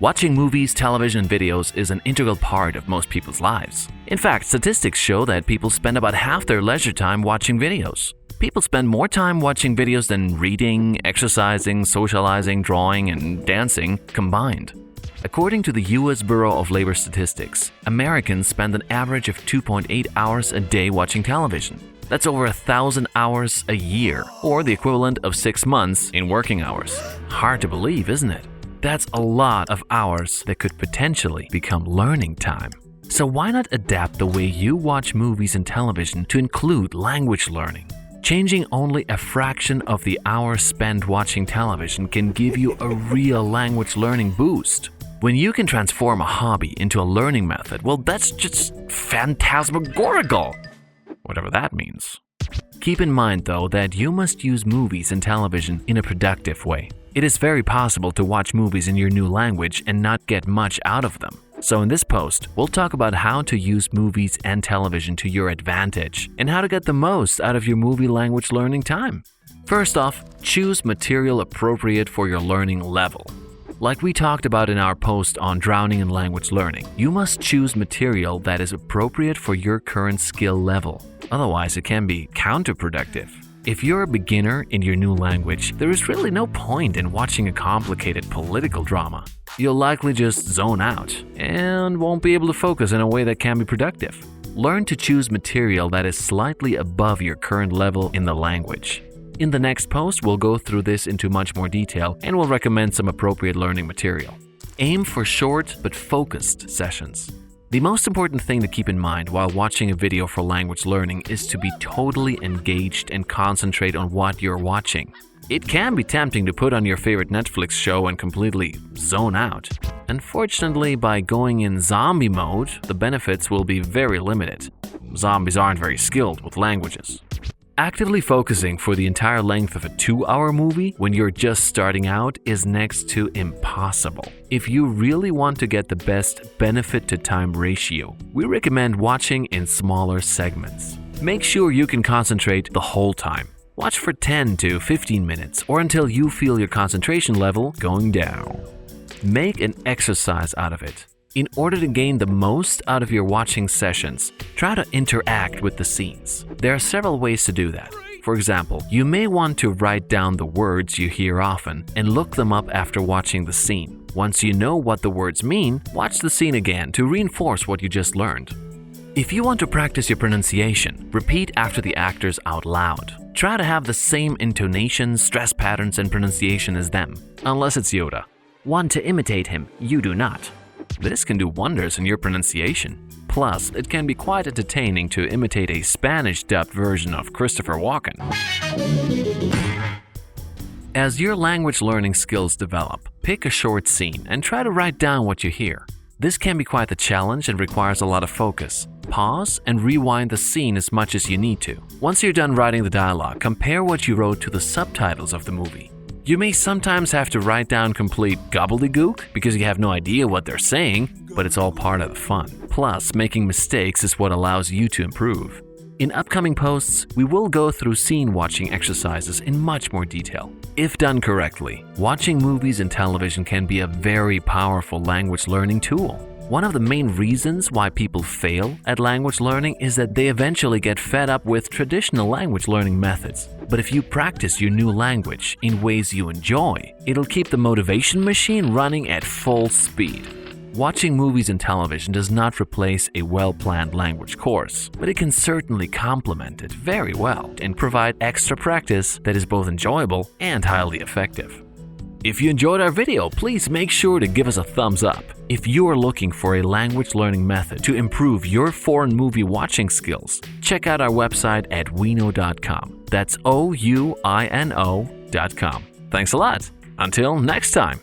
Watching movies, television, and videos is an integral part of most people's lives. In fact, statistics show that people spend about half their leisure time watching videos. People spend more time watching videos than reading, exercising, socializing, drawing, and dancing combined. According to the U.S. Bureau of Labor Statistics, Americans spend an average of 2.8 hours a day watching television. That's over 1,000 hours a year, or the equivalent of 6 months in working hours. Hard to believe, isn't it? That's a lot of hours that could potentially become learning time. So why not adapt the way you watch movies and television to include language learning? Changing only a fraction of the hours spent watching television can give you a real language learning boost. When you can transform a hobby into a learning method, well, that's just phantasmagorical, whatever that means. Keep in mind, though, that you must use movies and television in a productive way. It is very possible to watch movies in your new language and not get much out of them. So in this post, we'll talk about how to use movies and television to your advantage and how to get the most out of your movie language learning time. First off, choose material appropriate for your learning level. Like we talked about in our post on drowning in language learning, you must choose material that is appropriate for your current skill level. Otherwise, it can be counterproductive. If you're a beginner in your new language, there is really no point in watching a complicated political drama. You'll likely just zone out and won't be able to focus in a way that can be productive. Learn to choose material that is slightly above your current level in the language. In the next post, we'll go through this into much more detail and we'll recommend some appropriate learning material. Aim for short but focused sessions. The most important thing to keep in mind while watching a video for language learning is to be totally engaged and concentrate on what you're watching. It can be tempting to put on your favorite Netflix show and completely zone out. Unfortunately, by going in zombie mode, the benefits will be very limited. Zombies aren't very skilled with languages. Actively focusing for the entire length of a 2-hour movie when you're just starting out is next to impossible. If you really want to get the best benefit to time ratio, we recommend watching in smaller segments. Make sure you can concentrate the whole time. Watch for 10 to 15 minutes or until you feel your concentration level going down. Make an exercise out of it. In order to gain the most out of your watching sessions, try to interact with the scenes. There are several ways to do that. For example, you may want to write down the words you hear often and look them up after watching the scene. Once you know what the words mean, watch the scene again to reinforce what you just learned. If you want to practice your pronunciation, repeat after the actors out loud. Try to have the same intonation, stress patterns, and pronunciation as them, unless it's Yoda. Want to imitate him, you do not. This can do wonders in your pronunciation. Plus, it can be quite entertaining to imitate a Spanish-dubbed version of Christopher Walken. As your language learning skills develop, pick a short scene and try to write down what you hear. This can be quite the challenge and requires a lot of focus. Pause and rewind the scene as much as you need to. Once you're done writing the dialogue, compare what you wrote to the subtitles of the movie. You may sometimes have to write down complete gobbledygook because you have no idea what they're saying, but it's all part of the fun. Plus, making mistakes is what allows you to improve. In upcoming posts, we will go through scene watching exercises in much more detail. If done correctly, watching movies and television can be a very powerful language learning tool. One of the main reasons why people fail at language learning is that they eventually get fed up with traditional language learning methods. But if you practice your new language in ways you enjoy, it'll keep the motivation machine running at full speed. Watching movies and television does not replace a well-planned language course, but it can certainly complement it very well and provide extra practice that is both enjoyable and highly effective. If you enjoyed our video, please make sure to give us a thumbs up. If you are looking for a language learning method to improve your foreign movie watching skills, check out our website at OUINO.com. That's OUINO.com. Thanks a lot. Until next time.